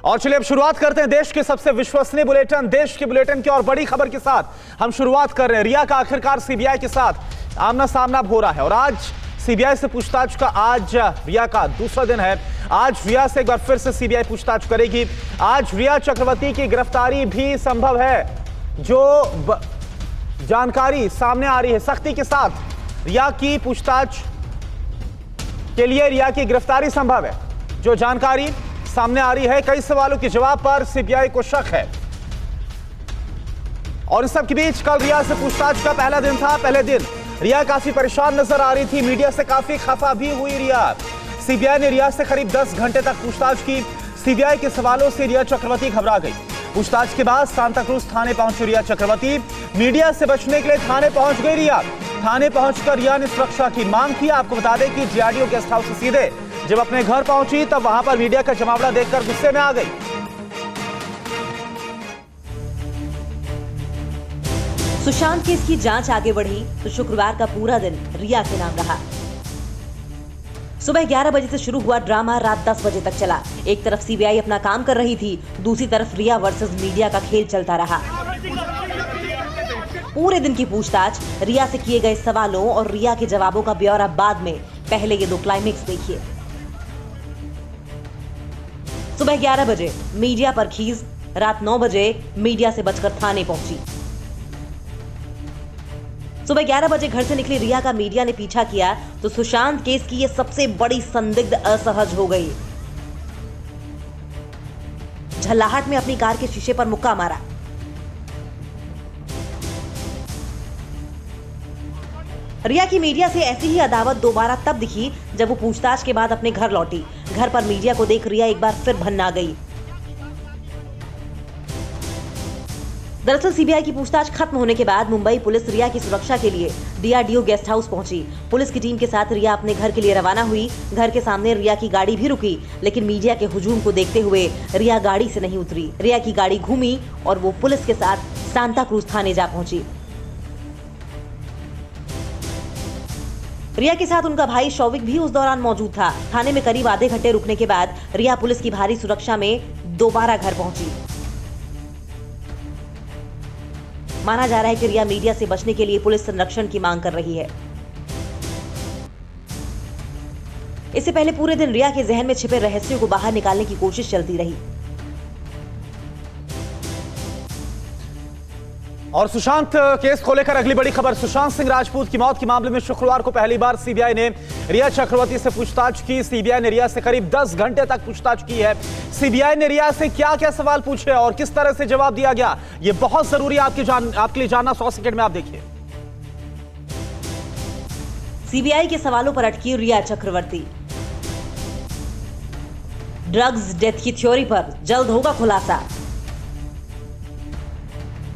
और चलिए अब शुरुआत करते हैं देश के सबसे विश्वसनीय बुलेटिन, देश के बुलेटिन की और बड़ी खबर के साथ हम शुरुआत कर रहे हैं। रिया का आखिरकार सीबीआई के साथ आमना सामना हो रहा है और आज सीबीआई से पूछताछ का आज रिया का दूसरा दिन है। आज रिया से एक बार फिर से सीबीआई पूछताछ करेगी। आज रिया चक्रवर्ती की गिरफ्तारी भी संभव है। जो जानकारी सामने आ रही है, सख्ती के साथ रिया की पूछताछ के लिए रिया की गिरफ्तारी संभव है। जो जानकारी सामने आ रही है, कई सवालों के जवाब पर सीबीआई को शक है। और इस सब के बीच कल रिया से पूछताछ का पहला दिन था। पहले दिन रिया काफी परेशान नजर आ रही थी, मीडिया से काफी खफा भी हुई रिया। सीबीआई ने रिया से करीब 10 घंटे तक पूछताछ की। सीबीआई के सवालों से रिया चक्रवर्ती घबरा गई। पूछताछ के बाद सांता क्रूज थाने पहुंची रिया चक्रवर्ती। मीडिया से बचने के लिए थाने पहुंच गई रिया। थाने पहुंचकर रिया ने सुरक्षा की मांग की। आपको बता दें कि डीआरडीओ गेस्ट हाउस से सीधे जब अपने घर पहुंची तब वहां पर मीडिया का जमावड़ा देखकर गुस्से में आ गई। सुशांत केस की जांच आगे बढ़ी तो शुक्रवार का पूरा दिन रिया के नाम रहा। सुबह 11 बजे से शुरू हुआ ड्रामा रात 10 बजे तक चला। एक तरफ सीबीआई अपना काम कर रही थी, दूसरी तरफ रिया वर्सेस मीडिया का खेल चलता रहा। पूरे दिन की पूछताछ, रिया से किए गए सवालों और रिया के जवाबों का ब्यौरा बाद में। पहले ये दो क्लाइमेक्स देखिए। सुबह 11 बजे मीडिया पर खीज, रात 9 बजे मीडिया से बचकर थाने पहुंची। सुबह 11 बजे घर से निकली रिया का मीडिया ने पीछा किया तो सुशांत केस की ये सबसे बड़ी संदिग्ध असहज हो गई। झल्लाहट में अपनी कार के शीशे पर मुक्का मारा। रिया की मीडिया से ऐसी ही अदावत दोबारा तब दिखी जब वो पूछताछ के बाद अपने घर लौटी। घर पर मीडिया को देख रिया एक बार फिर भन्ना गई। दरअसल सीबीआई की पूछताछ खत्म होने के बाद मुंबई पुलिस रिया की सुरक्षा के लिए डीआरडीओ गेस्ट हाउस पहुंची। पुलिस की टीम के साथ रिया अपने घर के लिए रवाना हुई। घर के सामने रिया की गाड़ी भी रुकी, लेकिन मीडिया के हुजूम को देखते हुए रिया गाड़ी से नहीं उतरी। रिया की गाड़ी घूमी और वो पुलिस के साथ सांता क्रूज थाने जा पहुंची। रिया के साथ उनका भाई शौविक भी उस दौरान मौजूद था। थाने में करीब आधे घंटे रुकने के बाद रिया पुलिस की भारी सुरक्षा में दोबारा घर पहुंची। माना जा रहा है कि रिया मीडिया से बचने के लिए पुलिस संरक्षण की मांग कर रही है। इससे पहले पूरे दिन रिया के जहन में छिपे रहस्यों को बाहर निकालने की कोशिश चलती रही। और सुशांत केस को लेकर अगली बड़ी खबर, सुशांत सिंह राजपूत की मौत के मामले में शुक्रवार को पहली बार सीबीआई ने रिया चक्रवर्ती से पूछताछ की। सीबीआई ने रिया से करीब 10 घंटे तक पूछताछ की है। सीबीआई ने रिया से क्या क्या सवाल पूछे और किस तरह से जवाब दिया गया, ये बहुत जरूरी है आपके लिए जानना। 100 सेकंड में आप देखिए। सीबीआई के सवालों पर अटकी रिया चक्रवर्ती। ड्रग्स डेथ की थ्योरी पर जल्द होगा खुलासा।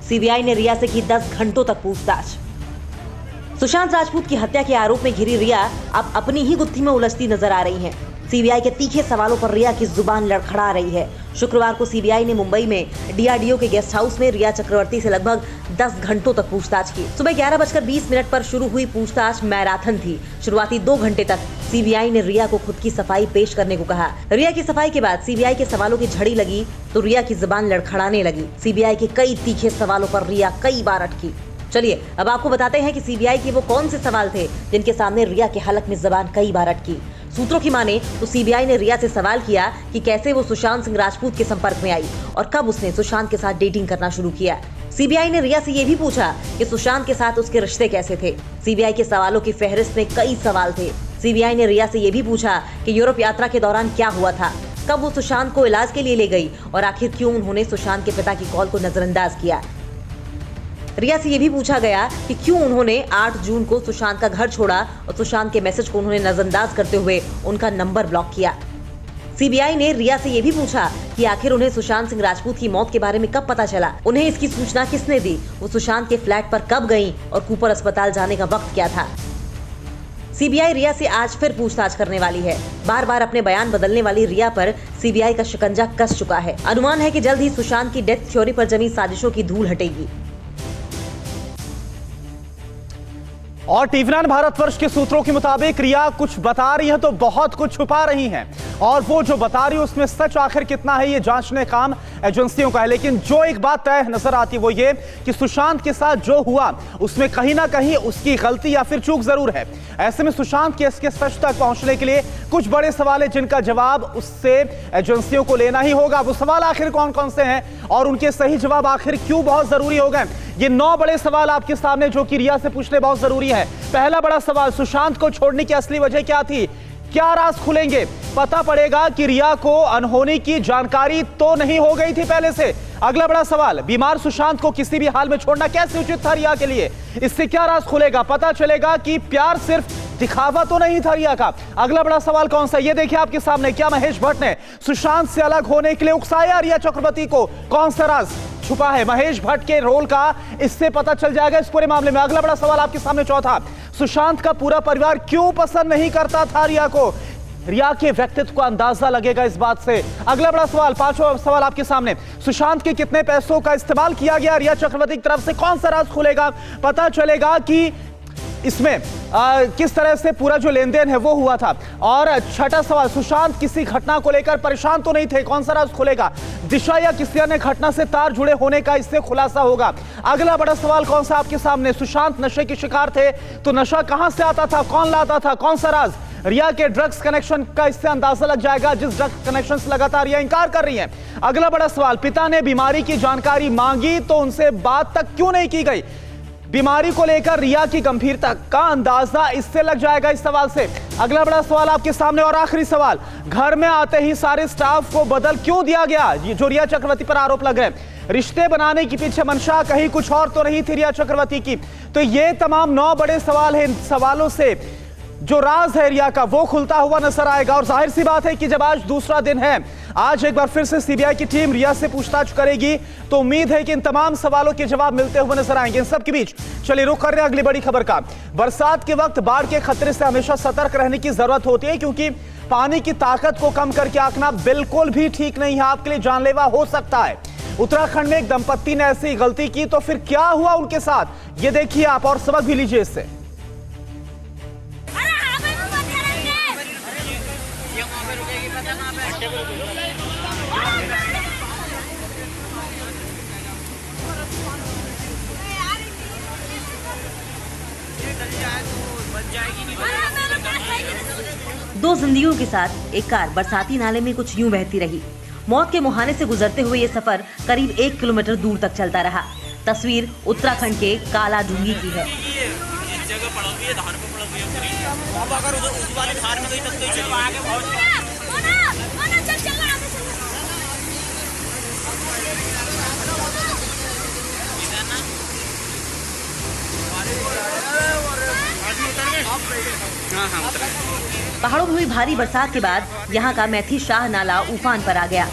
सीबीआई ने रिया से की 10 घंटों तक पूछताछ। सुशांत राजपूत की हत्या के आरोप में घिरी रिया अब अपनी ही गुत्थी में उलझती नजर आ रही हैं। सीबीआई के तीखे सवालों पर रिया की जुबान लड़खड़ा रही है। शुक्रवार को सीबीआई ने मुंबई में डीआरडीओ के गेस्ट हाउस में रिया चक्रवर्ती से लगभग 10 घंटों तक पूछताछ की। सुबह 11:20 पर शुरू हुई पूछताछ मैराथन थी। शुरुआती 2 घंटे तक सीबीआई ने रिया को खुद की सफाई पेश करने को कहा। रिया की सफाई के बाद सीबीआई के सवालों की झड़ी लगी तो रिया की जुबान लड़खड़ाने लगी। सीबीआई के कई तीखे सवालों पर रिया कई बार अटकी। चलिए अब आपको बताते हैं कि सीबीआई के वो कौन से सवाल थे जिनके सामने रिया के हलक में जुबान कई बार अटकी। सूत्रों की माने तो सीबीआई ने रिया से सवाल किया कि कैसे वो सुशांत सिंह राजपूत के संपर्क में आई और कब उसने सुशांत के साथ डेटिंग करना शुरू किया। सीबीआई ने रिया से ये भी पूछा कि सुशांत के साथ उसके रिश्ते कैसे थे। सीबीआई के सवालों की फहरिस्त में कई सवाल थे। सीबीआई ने रिया से ये भी पूछा कि यूरोप यात्रा के दौरान क्या हुआ था, कब वो सुशांत को इलाज के लिए ले गई और आखिर क्यों उन्होंने सुशांत के पिता की कॉल को नजरअंदाज किया। रिया से यह भी पूछा गया कि क्यों उन्होंने 8 जून को सुशांत का घर छोड़ा और सुशांत के मैसेज को उन्होंने नजरअंदाज करते हुए उनका नंबर ब्लॉक किया। सीबीआई ने रिया से यह भी पूछा कि आखिर उन्हें सुशांत सिंह राजपूत की मौत के बारे में कब पता चला, उन्हें इसकी सूचना किसने दी, वो सुशांत के फ्लैट पर कब गईं और कूपर अस्पताल जाने का वक्त क्या था। सीबीआई रिया से आज फिर पूछताछ करने वाली है। बार बार अपने बयान बदलने वाली रिया पर सीबीआई का शिकंजा कस चुका है। अनुमान है कि जल्द ही सुशांत की डेथ थ्योरी पर जमी साजिशों की धूल हटेगी। और टीवी9 भारतवर्ष के सूत्रों के मुताबिक रिया कुछ बता रही है तो बहुत कुछ छुपा रही हैं, और वो जो बता रही है उसमें सच आखिर कितना है ये जांचने काम एजेंसियों का है। लेकिन जो एक बात तय नजर आती है वो ये कि सुशांत के साथ जो हुआ उसमें कहीं ना कहीं उसकी गलती या फिर चूक जरूर है। ऐसे में सुशांत केस के सच तक पहुंचने के लिए कुछ बड़े सवाल है जिनका जवाब उससे एजेंसियों को लेना ही होगा। वो सवाल आखिर कौन कौन से हैं और उनके सही जवाब आखिर क्यों बहुत जरूरी हो गए, ये 9 बड़े सवाल आपके सामने जो कि रिया से पूछने बहुत जरूरी है। पहला बड़ा सवाल, सुशांत को छोड़ने की असली वजह क्या थी, क्या राज खुलेंगे, पता पड़ेगा कि रिया को अनहोनी की जानकारी तो नहीं हो गई थी पहले से। अगला बड़ा सवाल, बीमार सुशांत को किसी भी हाल में छोड़ना कैसे उचित था रिया के लिए, इससे क्या राज खुलेगा, पता चलेगा कि प्यार सिर्फ दिखावा तो नहीं था रिया का। अगला बड़ा सवाल कौन सा, ये देखिए आपके सामने, क्या महेश भट्ट ने सुशांत से अलग होने के लिए उकसाया रिया चक्रवर्ती को, कौन सा राज छुपा है महेश भट्ट के रोल का, इससे पता चल जाएगा इस पूरे मामले में। अगला बड़ा सवाल आपके सामने चौथा, सुशांत का पूरा परिवार क्यों पसंद नहीं करता था रिया को, रिया के व्यक्तित्व का अंदाजा लगेगा इस बात से। अगला बड़ा सवाल, पांचवा सवाल आपके सामने, सुशांत के कितने पैसों का इस्तेमाल किया गया रिया चक्रवर्ती की तरफ से, कौन सा राज खुलेगा, पता चलेगा कि इसमें किस तरह से पूरा जो लेन देन है वो हुआ था। और छठा सवाल, सुशांत किसी घटना को लेकर परेशान तो नहीं थे, कौन सा राज खुलेगा, दिशा या किसी अन्य घटना से तार जुड़े होने का इससे खुलासा होगा। अगला बड़ा सवाल कौन सा आपके सामने, सुशांत नशे के शिकार थे तो नशा कहां से आता था, कौन लाता था, कौन सा राज, रिया के ड्रग्स कनेक्शन का इससे अंदाजा लग जाएगा जिस ड्रग्स कनेक्शन से लगातार रिया इंकार कर रही है। अगला बड़ा सवाल, पिता ने बीमारी की जानकारी मांगी तो उनसे बात तक क्यों नहीं की गई, बीमारी को लेकर रिया की गंभीरता का अंदाजा इससे लग जाएगा इस सवाल से। अगला बड़ा सवाल आपके सामने और आखिरी सवाल, घर में आते ही सारे स्टाफ को बदल क्यों दिया गया, जो रिया चक्रवर्ती पर आरोप लग रहे हैं, रिश्ते बनाने के पीछे मंशा कहीं कुछ और तो नहीं थी रिया चक्रवर्ती की। तो ये तमाम 9 बड़े सवाल हैं, इन सवालों से जो राज है रिया का वो खुलता हुआ नजर आएगा। और जाहिर सी बात है कि जब आज दूसरा दिन है, आज एक बार फिर से सीबीआई की टीम रिया से पूछताछ करेगी, तो उम्मीद है कि इन तमाम सवालों के जवाब मिलते हुए नजर आएंगे। इन सब के बीच चलिए रुक कर रहे हैं अगली बड़ी खबर का। बरसात के वक्त बाढ़ के खतरे से हमेशा सतर्क रहने की जरूरत होती है, क्योंकि पानी की ताकत को कम करके आंकना बिल्कुल भी ठीक नहीं है, आपके लिए जानलेवा हो सकता है। उत्तराखंड में एक दंपत्ति ने ऐसी गलती की तो फिर क्या हुआ उनके साथ, ये देखिए आप और सबक भी लीजिए इससे। दो जिंदगियों के साथ एक कार बरसाती नाले में कुछ यूं बहती रही। मौत के मुहाने से गुजरते हुए ये सफर करीब 1 किलोमीटर दूर तक चलता रहा। तस्वीर उत्तराखंड के काला ढूंगी की है। पहाड़ों में हुई भारी बरसात के बाद यहाँ का मैथी शाह नाला उफान पर आ गया।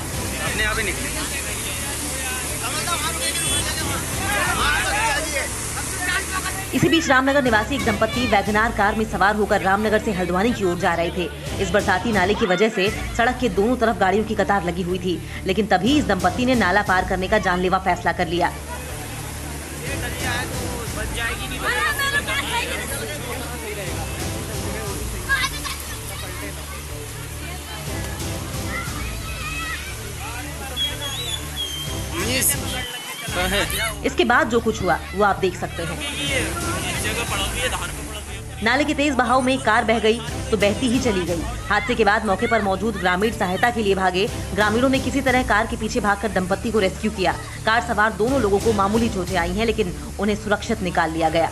इसी बीच रामनगर निवासी एक दंपत्ति वैगनार कार में सवार होकर रामनगर से हल्द्वानी की ओर जा रहे थे। इस बरसाती नाले की वजह से सड़क के दोनों तरफ गाड़ियों की कतार लगी हुई थी, लेकिन तभी इस दंपत्ति ने नाला पार करने का जानलेवा फैसला कर लिया। इसके बाद जो कुछ हुआ वो आप देख सकते हैं। नाले के तेज बहाव में कार बह गई तो बहती ही चली गई। हादसे के बाद मौके पर मौजूद ग्रामीण सहायता के लिए भागे। ग्रामीणों ने किसी तरह कार के पीछे भागकर दंपत्ति को रेस्क्यू किया। कार सवार दोनों लोगों को मामूली चोटें आई हैं, लेकिन उन्हें सुरक्षित निकाल लिया गया।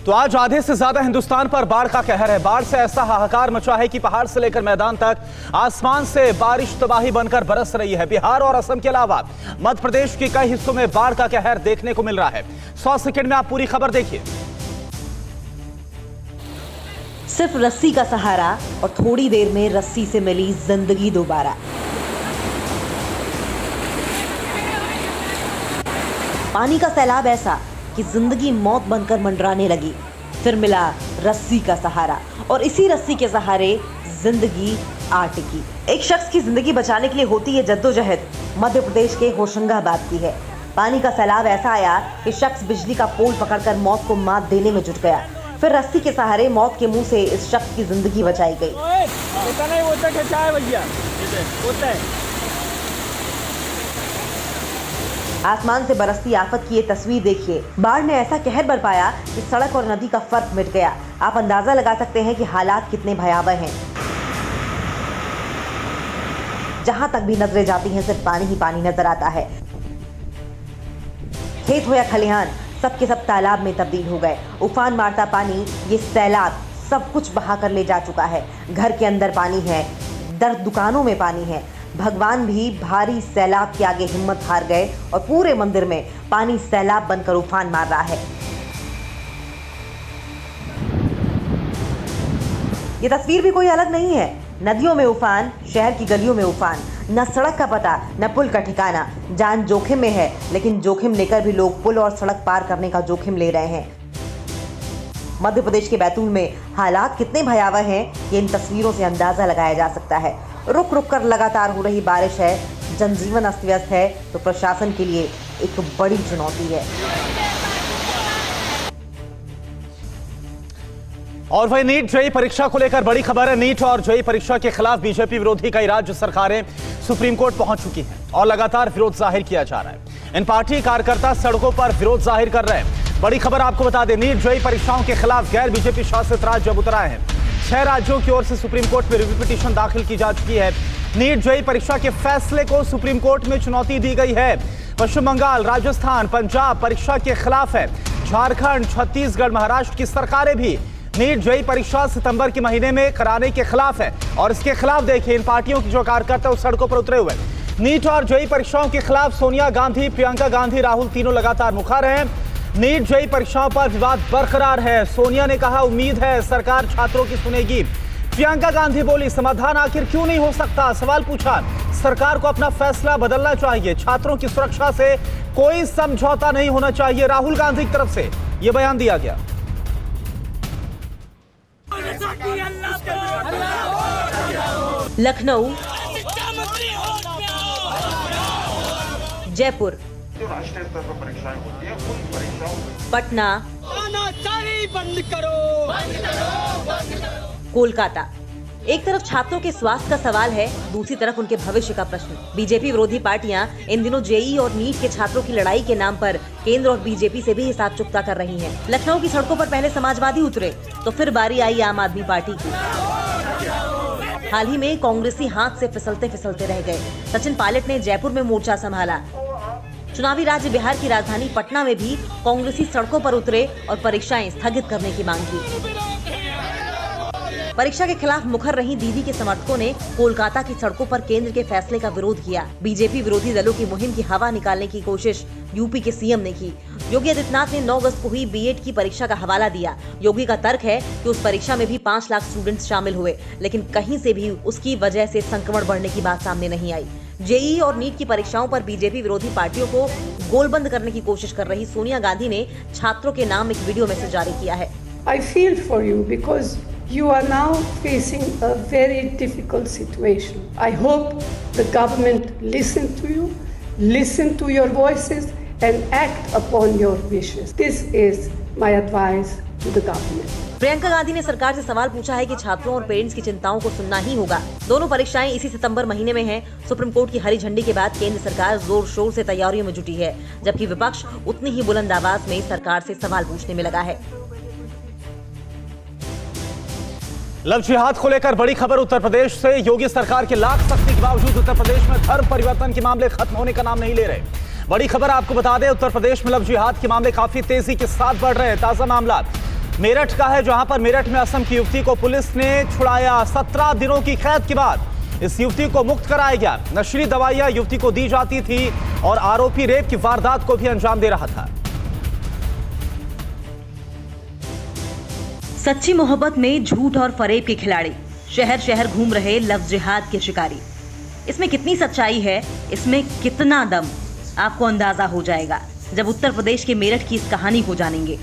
तो आज आधे से ज्यादा हिंदुस्तान पर बाढ़ का कहर है। बाढ़ से ऐसा हाहाकार मचा है कि पहाड़ से लेकर मैदान तक आसमान से बारिश तबाही बनकर बरस रही है। बिहार और असम के अलावा मध्य प्रदेश के कई हिस्सों में बाढ़ का कहर देखने को मिल रहा है। 100 सेकंड में आप पूरी खबर देखिए। सिर्फ रस्सी का सहारा और थोड़ी देर में रस्सी से मिली जिंदगी दोबारा। पानी का सैलाब ऐसा कि जिंदगी मौत बनकर मंडराने लगी। फिर मिला रस्सी का सहारा और इसी रस्सी के सहारे जिंदगी आ टिकी। एक शख्स की जिंदगी बचाने के लिए होती है जद्दोजहद मध्य प्रदेश के होशंगाबाद की है। पानी का सैलाब ऐसा आया कि शख्स बिजली का पोल पकड़कर मौत को मात देने में जुट गया। फिर रस्सी के सहारे मौत के मुंह से इस शख्स की जिंदगी बचाई गई। आसमान से बरसती आफत की ये तस्वीर देखिए। बाढ़ ने ऐसा कहर बरपाया कि सड़क और नदी का फर्क मिट गया। आप अंदाजा लगा सकते हैं कि हालात कितने भयावह हैं। जहां तक भी नजरें जाती हैं सिर्फ पानी ही पानी नजर आता है। खेत हो या खलिहान, सबके सब तालाब में तब्दील हो गए। उफान मारता पानी, ये सैलाब सब कुछ बहा कर ले जा चुका है। घर के अंदर पानी है, दर दुकानों में पानी है। भगवान भी भारी सैलाब के आगे हिम्मत हार गए और पूरे मंदिर में पानी सैलाब बनकर उफान मार रहा है। ये तस्वीर भी कोई अलग नहीं है। नदियों में उफान, शहर की गलियों में उफान, न सड़क का पता न पुल का ठिकाना। जान जोखिम में है, लेकिन जोखिम लेकर भी लोग पुल और सड़क पार करने का जोखिम ले रहे हैं। मध्य प्रदेश के बैतूल में हालात कितने भयावह हैं, ये इन तस्वीरों से अंदाजा लगाया जा सकता है। रुक रुक कर लगातार हो रही बारिश है, जनजीवन अस्त व्यस्त है, तो प्रशासन के लिए एक बड़ी चुनौती है। और वही नीट जेईई परीक्षा को लेकर बड़ी खबर है। नीट और जेईई परीक्षा के खिलाफ बीजेपी विरोधी कई राज्य सरकारें सुप्रीम कोर्ट पहुंच चुकी हैं और लगातार विरोध जाहिर किया जा रहा है। इन पार्टी कार्यकर्ता सड़कों पर विरोध जाहिर कर रहे हैं। बड़ी खबर आपको बता दें, नीट जेईई परीक्षाओं के खिलाफ गैर बीजेपी शासित राज्य अब उतर आए हैं। 6 राज्यों की ओर से सुप्रीम कोर्ट में रिव्यू पिटीशन दाखिल की जा चुकी है। नीट जेईई परीक्षा के फैसले को सुप्रीम कोर्ट में चुनौती दी गई है। पश्चिम बंगाल, राजस्थान, पंजाब परीक्षा के खिलाफ है। झारखंड, छत्तीसगढ़, महाराष्ट्र की सरकारें भी नीट जेईई परीक्षा सितंबर के महीने में कराने के खिलाफ है। और इसके खिलाफ देखिए इन पार्टियों के जो कार्यकर्ता उस सड़कों पर उतरे हुए। नीट और जेईई परीक्षाओं के खिलाफ सोनिया गांधी, प्रियंका गांधी, राहुल तीनों लगातार मुखर हैं। नीट जेईई परीक्षाओं पर विवाद बरकरार है। सोनिया ने कहा उम्मीद है सरकार छात्रों की सुनेगी। प्रियंका गांधी बोली समाधान आखिर क्यों नहीं हो सकता, सवाल पूछा। सरकार को अपना फैसला बदलना चाहिए, छात्रों की सुरक्षा से कोई समझौता नहीं होना चाहिए, राहुल गांधी की तरफ से यह बयान दिया गया। लखनऊ, जयपुर, राष्ट्रीय स्तर पर परीक्षाएं होती है, उन परीक्षाओं पटना, बंद करो। कोलकाता। एक तरफ छात्रों के स्वास्थ्य का सवाल है, दूसरी तरफ उनके भविष्य का प्रश्न। बीजेपी विरोधी पार्टियां इन दिनों जेईई और नीट के छात्रों की लड़ाई के नाम पर केंद्र और बीजेपी से भी हिसाब चुकता कर रही हैं। लखनऊ की सड़कों पर पहले समाजवादी उतरे, तो फिर बारी आई आम आदमी पार्टी की। हाल ही में कांग्रेसी हाथ से फिसलते फिसलते रह गए। सचिन पायलट ने जयपुर में मोर्चा संभाला। चुनावी राज्य बिहार की राजधानी पटना में भी कांग्रेसी सड़कों पर उतरे और परीक्षाएं स्थगित करने की मांग की। परीक्षा के खिलाफ मुखर रही दीदी के समर्थकों ने कोलकाता की सड़कों पर केंद्र के फैसले का विरोध किया। बीजेपी विरोधी दलों की मुहिम की हवा निकालने की कोशिश यूपी के सीएम ने की। योगी आदित्यनाथ ने 9 अगस्त को हुई बीएड की परीक्षा का हवाला दिया। योगी का तर्क है कि उस परीक्षा में भी 5 लाख स्टूडेंट्स शामिल हुए, लेकिन कहीं से भी उसकी वजह से संक्रमण बढ़ने की बात सामने नहीं आई। जेईई और नीट की परीक्षाओं पर बीजेपी विरोधी पार्टियों को गोलबंद करने की कोशिश कर रही सोनिया गांधी ने छात्रों के नाम एक वीडियो मैसेज जारी किया है। I feel for you because you are now facing a very difficult situation. I hope the government listen to your voices and act upon your wishes. This is my advice to the government. Priyanka Gandhi ने सरकार से सवाल पूछा है कि छात्रों और parents की चिंताओं को सुनना ही होगा। दोनों परीक्षाएं इसी सितंबर महीने में हैं। सुप्रीम कोर्ट की हरी झंडी के बाद केंद्र सरकार जोर शोर से तैयारियों में जुटी है, जबकि विपक्ष उतनी ही बुलंद आवाज में सरकार से सवाल पूछने में लगा है। लव जिहाद को लेकर बड़ी खबर उत्तर प्रदेश से। योगी सरकार के लाख सख्ती के बावजूद उत्तर प्रदेश में धर्म परिवर्तन के मामले खत्म होने का नाम नहीं ले रहे। बड़ी खबर आपको बता दें, उत्तर प्रदेश में लव जिहाद के मामले काफी तेजी के साथ बढ़ रहे हैं। ताजा मामला मेरठ का है, जहां पर मेरठ में असम की युवती को पुलिस ने छुड़ाया। 17 दिनों की कैद के बाद इस युवती को मुक्त कराया गया। नशीली दवाइयां युवती को दी जाती थी और आरोपी रेप की वारदात को भी अंजाम दे रहा था। सच्ची मोहब्बत में झूठ और फरेब के खिलाड़ी, शहर शहर घूम रहे लव जिहाद के शिकारी। इसमें कितनी सच्चाई है, इसमें कितना दम, आपको अंदाजा हो जाएगा जब उत्तर प्रदेश के मेरठ की इस कहानी को जानेंगे।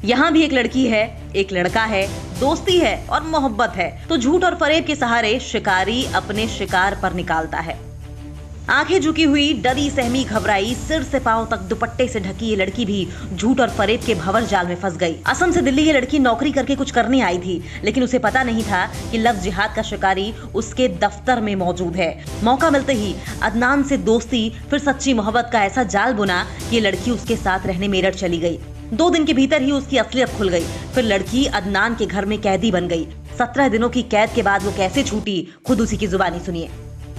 यहाँ भी एक लड़की है, एक लड़का है, दोस्ती है और मोहब्बत है, तो झूठ और फरेब के सहारे शिकारी अपने शिकार पर निकालता है। आंखें झुकी हुई, डरी सहमी घबराई, सिर से पांव तक दुपट्टे से ढकी ये लड़की भी झूठ और फरेब के भंवर जाल में फंस गई। असम से दिल्ली ये लड़की नौकरी करके कुछ करने आई थी, लेकिन उसे पता नहीं था कि लव जिहाद का शिकारी उसके दफ्तर में मौजूद है। मौका मिलते ही अदनान से दोस्ती, फिर सच्ची मोहब्बत का ऐसा जाल बुना कि ये लड़की उसके साथ रहने मेरठ चली गई। 2 दिन के भीतर ही उसकी असलियत खुल गई। फिर लड़की अदनान के घर में कैदी बन गई। 17 दिनों की कैद के बाद वो कैसे छूटी, खुद उसी की जुबानी सुनिए।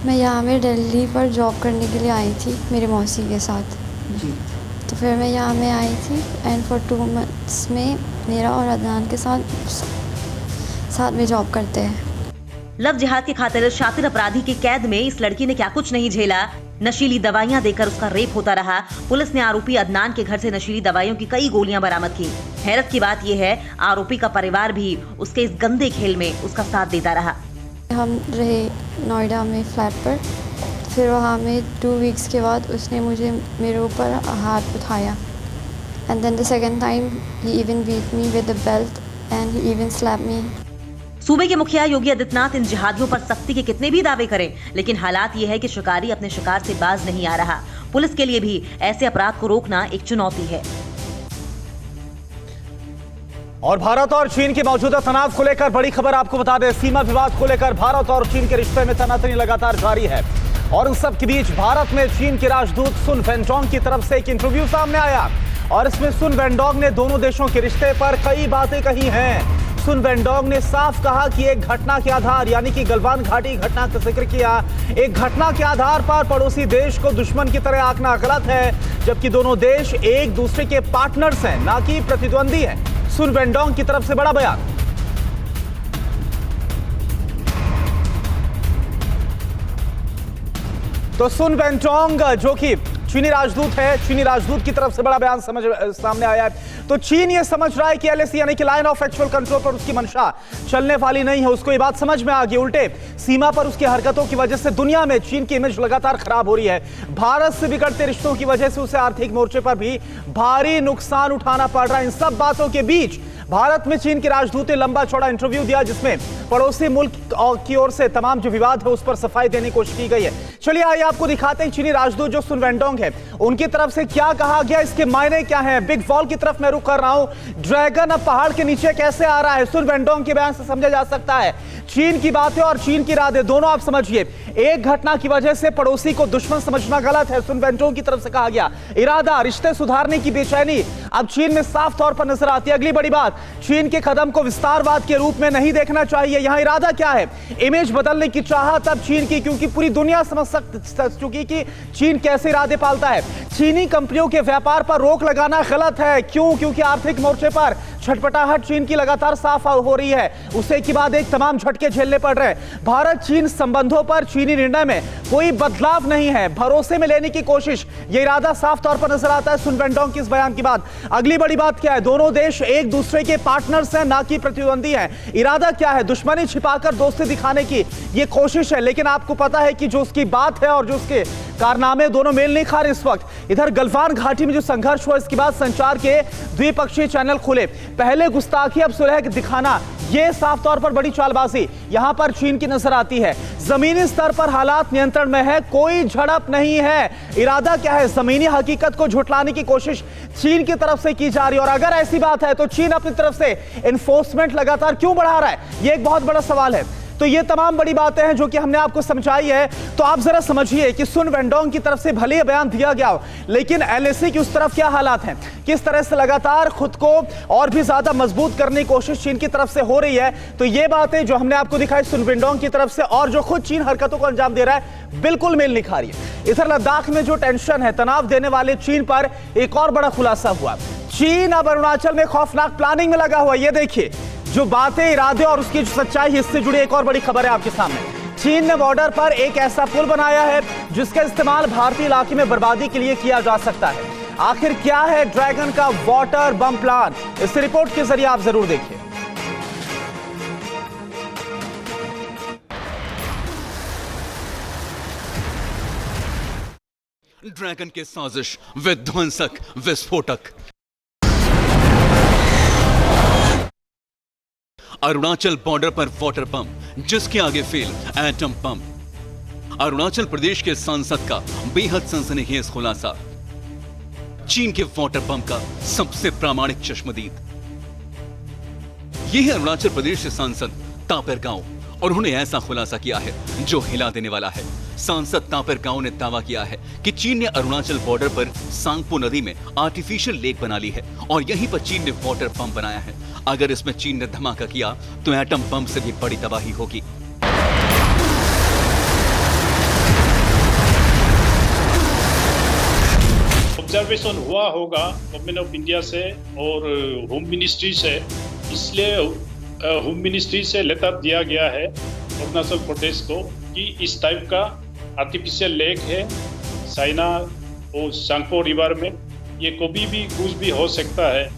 मैं यहाँ में दिल्ली पर जॉब करने के लिए आई थी मेरी मौसी के साथ जी। तो फिर मैं यहाँ में आई थी एंड फॉर 2 मंथ्स में मेरा और अदनान के साथ में जॉब करते हैं। लव जिहाद की खातिर शातिर अपराधी की कैद में इस लड़की ने क्या कुछ नहीं झेला। नशीली दवाइयां देकर उसका रेप होता रहा। पुलिस ने आरोपी अदनान के घर से नशीली दवाइयों की कई गोलियां बरामद की। हैरत की बात यह है, आरोपी का परिवार भी उसके इस गंदे खेल में उसका साथ देता रहा। हम रहे नोएडा में फ्लैट पर, फिर वहाँ में 2 वीक्स के बाद उसने मेरे ऊपर हाथ उठाया and then the second time he even beat me with the belt and he even slap me. सूबे के मुखिया योगी आदित्यनाथ इन जिहादियों पर सख्ती के कितने भी दावे करें, लेकिन हालात ये है कि शिकारी अपने शिकार से बाज नहीं आ रहा। पुलिस के लिए भी ऐसे अपराध को रोकना एक चुनौती है। और भारत और चीन के मौजूदा तनाव को लेकर बड़ी खबर आपको बता दें। सीमा विवाद को लेकर भारत और चीन के रिश्ते में तनातनी लगातार जारी है और उन सब के बीच भारत में चीन के राजदूत सुन वेंडोंग की तरफ से एक इंटरव्यू सामने आया और इसमें सुन वेंडोंग ने दोनों देशों के रिश्ते पर कई बातें कही हैं। सुन वेंडोंग ने साफ कहा कि एक घटना के आधार, यानी कि गलवान घाटी घटना का जिक्र किया, एक घटना के आधार पर पड़ोसी देश को दुश्मन की तरह आंकना गलत है, जबकि दोनों देश एक दूसरे के पार्टनर्स हैं, ना कि प्रतिद्वंदी हैं। सुन वेंडोंग की तरफ से बड़ा बयान। तो सुन वेंडोंग जो कि चीनी राजदूत है, चीनी राजदूत की तरफ से बड़ा बयान सामने आया है। तो चीन ये समझ रहा है कि एलएसी यानी कि लाइन ऑफ एक्चुअल कंट्रोल पर उसकी मंशा चलने वाली नहीं है। उसको ये बात समझ में आ गई। उल्टे सीमा पर उसकी हरकतों की वजह से दुनिया में चीन की इमेज लगातार खराब हो रही है। भारत से बिगड़ते रिश्तों की वजह से उसे आर्थिक मोर्चे पर भी भारी नुकसान उठाना पड़ रहा है। इन सब बातों के बीच भारत में चीन के राजदूत ने लंबा चौड़ा इंटरव्यू दिया, जिसमें पड़ोसी मुल्क की ओर से तमाम जो विवाद है उस पर सफाई देने की कोशिश की गई है। चलिए आइए आपको दिखाते हैं चीनी राजदूत जो सुन वेंडोंग है उनकी तरफ से क्या कहा गया, इसके मायने क्या हैं। बिग वॉल की तरफ मैं रुख कर रहा हूं। ड्रैगन अब पहाड़ के नीचे कैसे आ रहा है, सुन वेंडोंग के बयान से समझा जा सकता है। चीन की बातें और चीन की इरादे दोनों आप समझिए। एक घटना की वजह से पड़ोसी को दुश्मन समझना गलत है, सुन वेंडोंग की तरफ से कहा गया। इरादा, रिश्ते सुधारने की बेचैनी अब चीन में साफ तौर पर नजर आती है। अगली बड़ी बात, चीन के कदम को विस्तारवाद के रूप में नहीं देखना चाहिए। यहां इरादा क्या है, इमेज बदलने की चाहत अब चीन की, क्योंकि पूरी दुनिया समझ चुकी कि चीन कैसे इरादे पालता है। चीनी कंपनियों के व्यापार पर रोक लगाना गलत है। क्यों? क्योंकि आर्थिक मोर्चे पर छटपटाहट चीन की लगातार साफ हो रही है। उसे के बाद एक तमाम झटके झेलने पड़ रहे हैं। भारत चीन संबंधों पर चीनी निर्णय में कोई बदलाव नहीं है, भरोसे में लेने की कोशिश, यह इरादा साफ तौर पर नजर आता है सुन वेंडोंग की इस बयान के बाद। अगली बड़ी बात क्या है, दोनों देश एक दूसरे के पार्टनर्स हैं, ना कि प्रतिद्वंदी हैं। इरादा क्या है, दुश्मनी छिपाकर दोस्ती दिखाने की यह कोशिश है। लेकिन आपको पता है कि जो उसकी बात है और जो उसके कारनामे दोनों मेल नहीं खा रहे इस वक्त। इधर गलवान घाटी में जो संघर्ष हुआ, इसके बाद संचार के द्विपक्षीय चैनल खुले। पहले गुस्ताखी, अब सुलह दिखाना, यह साफ तौर पर बड़ी चालबाजी यहां पर चीन की नजर आती है। जमीनी स्तर पर हालात नियंत्रण में है, कोई झड़प नहीं है। इरादा क्या है, जमीनी हकीकत को झुठलाने की कोशिश चीन की तरफ से की जा रही है। और अगर ऐसी बात है तो चीन अपनी तरफ से एनफोर्समेंट लगातार क्यों बढ़ा रहा है, यह एक बहुत बड़ा सवाल है। तो ये तमाम बड़ी बातें हैं जो कि हमने आपको समझाई है। तो आप जरा समझिए कि सुन वेंडोंग की तरफ से भले ही बयान दिया गया हो, लेकिन एलएसी की उस तरफ क्या हालात हैं, किस तरह से लगातार खुद को और भी ज्यादा मजबूत करने की कोशिश चीन की तरफ से हो रही है। तो ये बातें जो हमने आपको दिखाई सुन वेंडोंग की तरफ से और जो खुद चीन हरकतों को अंजाम दे रहा है, बिल्कुल मेल नहीं खा रही है। इधर लद्दाख में जो टेंशन है, तनाव देने वाले चीन पर एक और बड़ा खुलासा हुआ। चीन अब अरुणाचल में खौफनाक प्लानिंग में लगा हुआ। ये देखिए जो बातें, इरादे और उसकी जो सच्चाई, इससे जुड़ी एक और बड़ी खबर है आपके सामने। चीन ने बॉर्डर पर एक ऐसा पुल बनाया है जिसका इस्तेमाल भारतीय इलाके में बर्बादी के लिए किया जा सकता है। आखिर क्या है ड्रैगन का वाटर बम प्लान, इस रिपोर्ट के जरिए आप जरूर देखिए। ड्रैगन के साजिश, विध्वंसक, विस्फोटक। अरुणाचल बॉर्डर पर वाटर पंप, जिसके आगे fail atom pump. Arunachal Pradesh के सांसद का बेहद सनसनीखेज खुलासा। चीन के वाटर बम का सबसे प्रामाणिक चश्मदीद। यह है अरुणाचल प्रदेश के सांसद तापर गांव और उन्होंने ऐसा खुलासा किया है जो हिला देने वाला है। सांसद तापर गांव ने दावा किया है कि चीन ने अरुणाचल बॉर्डर पर सांगपो नदी में आर्टिफिशियल लेक बना ली है और यहीं पर चीन ने वाटर बम बनाया है। अगर इसमें चीन ने धमाका किया तो एटम बम से भी बड़ी तबाही होगी। ऑब्जर्वेशन हुआ होगा गवर्नमेंट ऑफ इंडिया से और होम मिनिस्ट्री से, इसलिए होम मिनिस्ट्री से लेटर दिया गया है अरुणाचल प्रदेश को कि इस टाइप का आर्टिफिशियल लेक है चाइना और सांगपो रिवर में, ये कभी भी कुछ भी हो सकता है।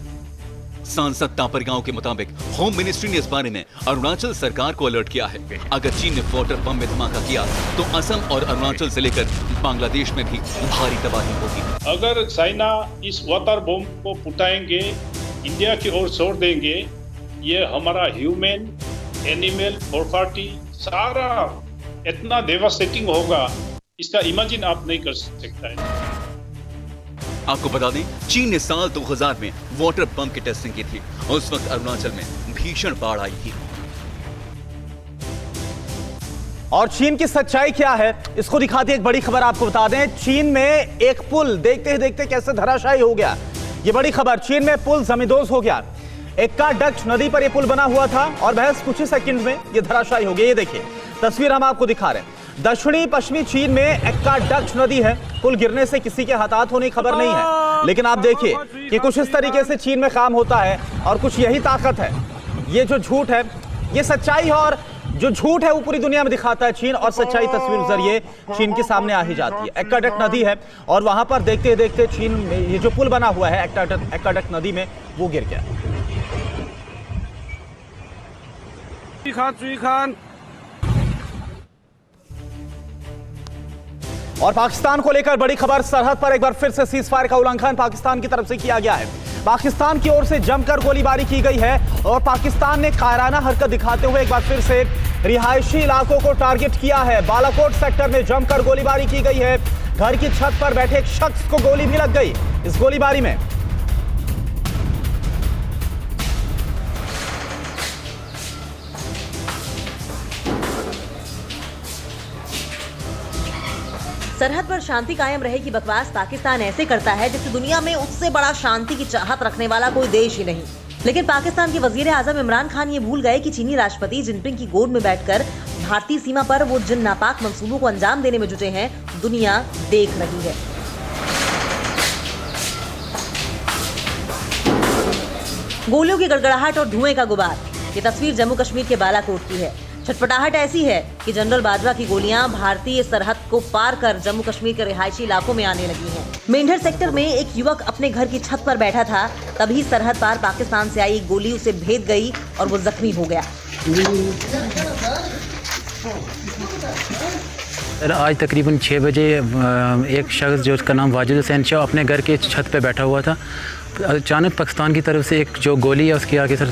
सांसद तापर गांव के मुताबिक होम मिनिस्ट्री ने इस बारे में अरुणाचल सरकार को अलर्ट किया है। अगर चीन ने वाटर बम में धमाका किया तो असम और अरुणाचल से लेकर बांग्लादेश में भी भारी तबाही होगी। अगर चाइना इस वाटर बम को फुटाएंगे, इंडिया की ओर छोड़ देंगे, ये हमारा ह्यूमन एनिमल प्रॉपर्टी सारा इतना डेवास्टेटिंग होगा, इसका इमेजिन आप नहीं कर सकता है। आपको बता दें, चीन ने साल 2000 में वाटर बम की टेस्टिंग की थी और उस वक्त अरुणाचल में भीषण बाढ़ आई थी। और चीन की सच्चाई क्या है, इसको दिखाती एक बड़ी खबर आपको बता दें। चीन में एक पुल देखते ही देखते कैसे धराशायी हो गया, ये बड़ी खबर। चीन में पुल जमींदोज हो गया। एक्का-डक्ट नदी पर यह पुल बना हुआ था और महज कुछ ही सेकंड में यह धराशायी हो गया। ये देखिए तस्वीर हम आपको दिखा रहे हैं। दक्षिणी पश्चिमी चीन में एक्का-डक्ट नदी है। पुल गिरने से किसी के हताहत होने की खबर नहीं है, लेकिन आप देखिए कि कुछ इस तरीके से चीन में काम होता है और कुछ यही ताकत है। ये जो झूठ है ये सच्चाई है और जो झूठ है वो पूरी दुनिया में दिखाता है चीन, और सच्चाई तस्वीर जरिए चीन के सामने आ ही जाती है। एक्का-डक्ट नदी है और वहां पर देखते देखते चीन में ये जो पुल बना हुआ है एक्का-डक्ट नदी में वो गिर गया। और पाकिस्तान को लेकर बड़ी खबर। सरहद पर एक बार फिर से सीज फायर का उल्लंघन पाकिस्तान की तरफ से किया गया है। पाकिस्तान की ओर से जमकर गोलीबारी की गई है और पाकिस्तान ने कायराना हरकत दिखाते हुए एक बार फिर से रिहायशी इलाकों को टारगेट किया है। बालाकोट सेक्टर में जमकर गोलीबारी की गई है। घर की छत पर बैठे एक शख्स को गोली भी लग गई इस गोलीबारी में। सरहद पर शांति कायम रहे की बकवास पाकिस्तान ऐसे करता है जैसे दुनिया में उससे बड़ा शांति की चाहत रखने वाला कोई देश ही नहीं। लेकिन पाकिस्तान के वजीर आजम इमरान खान ये भूल गए कि चीनी राष्ट्रपति जिनपिंग की गोद में बैठकर भारतीय सीमा पर वो जिन नापाक मंसूबों को अंजाम देने में जुटे हैं, दुनिया देख रही है। गोलियों की गड़गड़ाहट और धुएं का गुबार। ये तस्वीर जम्मू कश्मीर के बालाकोट की है। छटपटाहट ऐसी है कि जनरल बाजवा की गोलियां भारतीय सरहद को पार कर जम्मू कश्मीर के रिहायशी इलाकों में आने लगी हैं। मेंढर सेक्टर में एक युवक अपने घर की छत पर बैठा था, तभी सरहद पार पाकिस्तान से आई एक गोली उसे भेद गई और वो जख्मी हो गया। आज तकरीबन 6 बजे एक शख्स जो उसका नाम वाजिद हुसैन शाह अपने घर के छत पे बैठा हुआ था। अचानक पाकिस्तान की तरफ से एक जो गोली है उसके आगे सर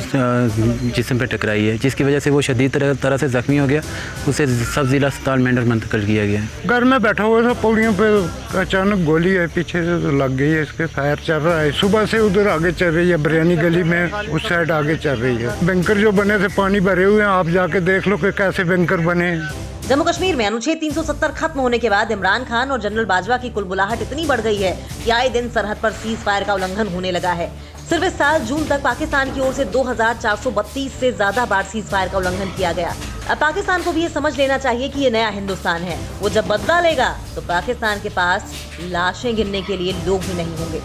जिस्म पे टकराई है, जिसकी वजह से वो शदीद तरह से ज़ख्मी हो गया। उसे सब ज़िला अस्पताल मेंढर मुंतकिल किया गया है। घर में बैठा हुआ था, पौड़ियों पे अचानक गोली है पीछे से तो लग गई है, इसके फायर चल रहा है। सुबह से उधर आगे चल रही है, बिरयानी गली में उस साइड आगे चल रही है। बैंकर जो बने थे पानी भरे हुए हैं, आप जाके देख लो कि कैसे बैंकर बने। जम्मू कश्मीर में अनुच्छेद 370 खत्म होने के बाद इमरान खान और जनरल बाजवा की कुलबुलाहट इतनी बढ़ गई है कि आए दिन सरहद पर सीज फायर का उल्लंघन होने लगा है। सिर्फ इस साल जून तक पाकिस्तान की ओर से 2432 से ज्यादा बार सीज फायर का उल्लंघन किया गया। अब पाकिस्तान को भी ये समझ लेना चाहिए कि ये नया हिंदुस्तान है। वो जब बदला लेगा तो पाकिस्तान के पास लाशें गिनने के लिए लोग भी नहीं होंगे।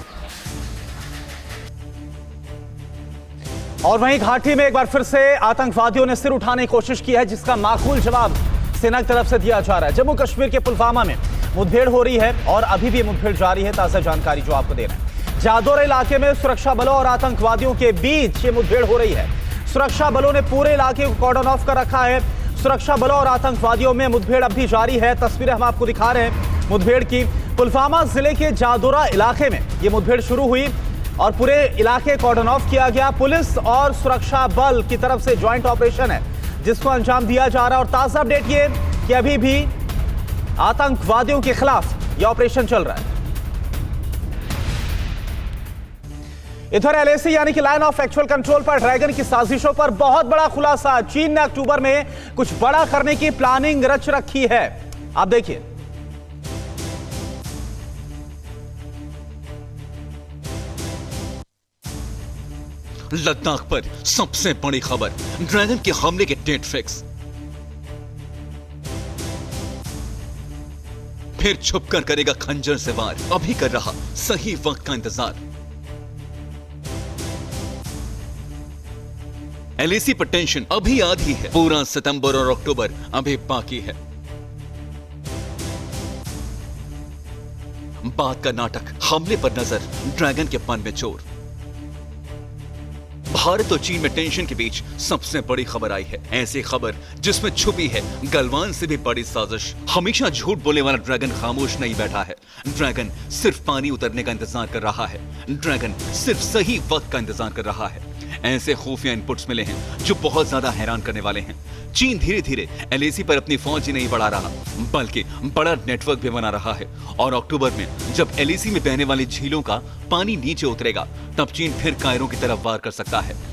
और वहीं घाटी में एक बार फिर से आतंकवादियों ने सिर उठाने की कोशिश की है, जिसका माकूल जवाब सेना की तरफ से दिया जा रहा है। जम्मू कश्मीर के पुलवामा में मुठभेड़ हो रही है और अभी भी मुठभेड़ जारी है। ताजा जानकारी जो आपको दे रहे हैं, जादौरा इलाके में सुरक्षा बलों और आतंकवादियों के बीच ये मुठभेड़ हो रही है। सुरक्षा बलों ने पूरे इलाके को कॉर्डन ऑफ कर रखा है। सुरक्षा बलों और आतंकवादियों में मुठभेड़ अब भी जारी है। तस्वीरें हम आपको दिखा रहे हैं मुठभेड़ की। पुलवामा जिले के जादौरा इलाके में ये मुठभेड़ शुरू हुई और पूरे इलाके कॉर्डन ऑफ किया गया। पुलिस और सुरक्षा बल की तरफ से ज्वाइंट ऑपरेशन है जिसको अंजाम दिया जा रहा है। और ताजा अपडेट ये कि अभी भी आतंकवादियों के खिलाफ यह ऑपरेशन चल रहा है। इधर एलएसी यानी कि लाइन ऑफ एक्चुअल कंट्रोल पर ड्रैगन की साजिशों पर बहुत बड़ा खुलासा। चीन ने अक्टूबर में कुछ बड़ा करने की प्लानिंग रच रखी है। आप देखिए, लद्दाख पर सबसे बड़ी खबर, ड्रैगन के हमले के डेट फिक्स। फिर छुपकर करेगा खंजर से वार, अभी कर रहा सही वक्त का इंतजार। एलएसी पर टेंशन अभी आधी है, पूरा सितंबर और अक्टूबर अभी बाकी है। बात का नाटक, हमले पर नजर, ड्रैगन के पन में चोर। भारत और चीन में टेंशन के बीच सबसे बड़ी खबर आई है, ऐसी खबर जिसमें छुपी है गलवान से भी बड़ी साजिश। हमेशा झूठ बोलने वाला ड्रैगन खामोश नहीं बैठा है। ड्रैगन सिर्फ पानी उतरने का इंतजार कर रहा है। ड्रैगन सिर्फ सही वक्त का इंतजार कर रहा है। ऐसे खुफिया इनपुट्स मिले हैं जो बहुत ज्यादा हैरान करने वाले हैं। चीन धीरे धीरे एलएसी पर अपनी फौज ही नहीं बढ़ा रहा, बल्कि बड़ा नेटवर्क भी बना रहा है। और अक्टूबर में जब एलएसी में बहने वाली झीलों का पानी नीचे उतरेगा, तब चीन फिर कायरों की तरफ वार कर सकता है।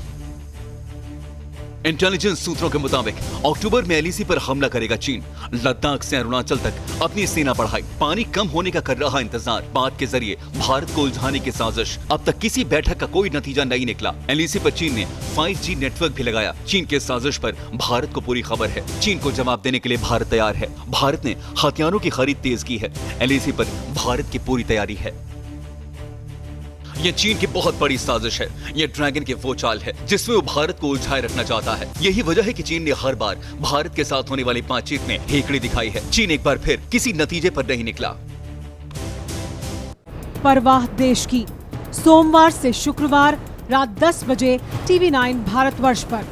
इंटेलिजेंस सूत्रों के मुताबिक अक्टूबर में एलएसी पर हमला करेगा चीन। लद्दाख से अरुणाचल तक अपनी सेना बढ़ाई, पानी कम होने का कर रहा इंतजार। बात के जरिए भारत को उलझाने की साजिश। अब तक किसी बैठक का कोई नतीजा नहीं निकला। एलएसी पर चीन ने 5G नेटवर्क भी लगाया। चीन के साजिश पर भारत को पूरी खबर है। चीन को जवाब देने के लिए भारत तैयार है। भारत ने हथियारों की खरीद तेज की है। एलएसी पर भारत की पूरी तैयारी है। यह चीन की बहुत बड़ी साजिश है। यह ड्रैगन की वो चाल है जिसमें वो भारत को उलझाए रखना चाहता है। यही वजह है कि चीन ने हर बार भारत के साथ होने वाली बातचीत में हेकड़ी दिखाई है। चीन एक बार फिर किसी नतीजे पर नहीं निकला। परवाह देश की, सोमवार से शुक्रवार रात 10 बजे TV9 भारतवर्ष पर।